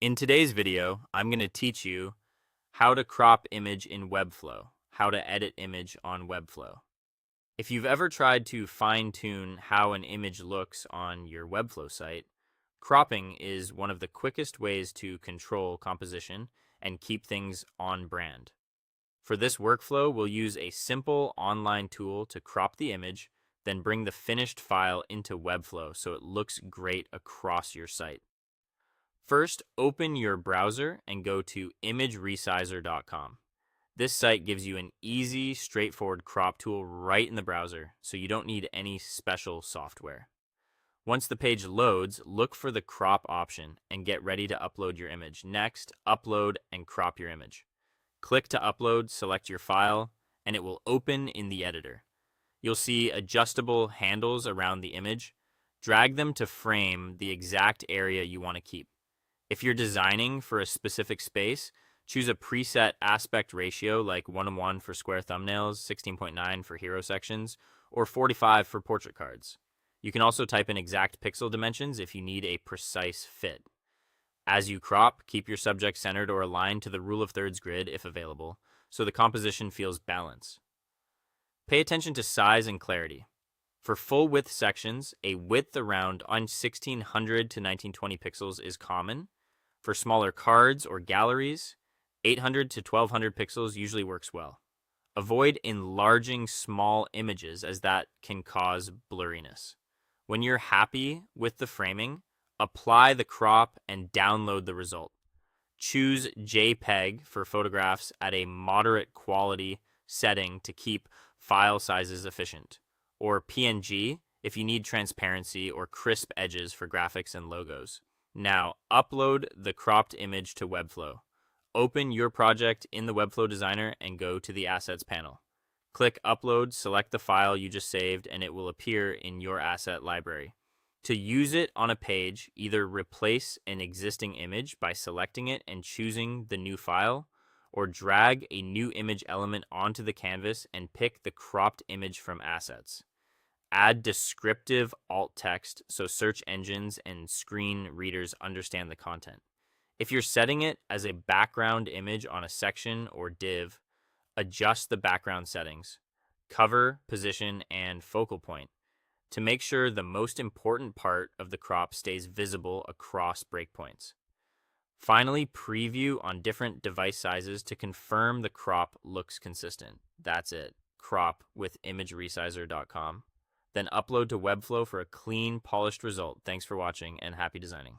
In today's video, I'm going to teach you how to crop image in Webflow, how to edit image on Webflow. If you've ever tried to fine-tune how an image looks on your Webflow site, cropping is one of the quickest ways to control composition and keep things on brand. For this workflow, we'll use a simple online tool to crop the image, then bring the finished file into Webflow so it looks great across your site. First, open your browser and go to imageresizer.com. This site gives you an easy, straightforward crop tool right in the browser, so you don't need any special software. Once the page loads, look for the crop option and get ready to upload your image. Next, upload and crop your image. Click to upload, select your file, and it will open in the editor. You'll see adjustable handles around the image. Drag them to frame the exact area you want to keep. If you're designing for a specific space, choose a preset aspect ratio like 1:1 for square thumbnails, 16:9 for hero sections, or 45 for portrait cards. You can also type in exact pixel dimensions if you need a precise fit. As you crop, keep your subject centered or aligned to the rule of thirds grid if available, so the composition feels balanced. Pay attention to size and clarity. For full width sections, a width around 1600 to 1920 pixels is common. For smaller cards or galleries, 800 to 1200 pixels usually works well. Avoid enlarging small images as that can cause blurriness. When you're happy with the framing, apply the crop and download the result. Choose JPEG for photographs at a moderate quality setting to keep file sizes efficient, or PNG if you need transparency or crisp edges for graphics and logos. Now, upload the cropped image to Webflow. Open your project in the Webflow Designer and go to the Assets panel. Click Upload, select the file you just saved, and it will appear in your asset library. To use it on a page, either replace an existing image by selecting it and choosing the new file, or drag a new image element onto the canvas and pick the cropped image from Assets. Add descriptive alt text so search engines and screen readers understand the content. If you're setting it as a background image on a section or div, adjust the background settings, cover, position, and focal point to make sure the most important part of the crop stays visible across breakpoints. Finally, preview on different device sizes to confirm the crop looks consistent. That's it. Crop with imageresizer.com. Then upload to Webflow for a clean, polished result. Thanks for watching and happy designing.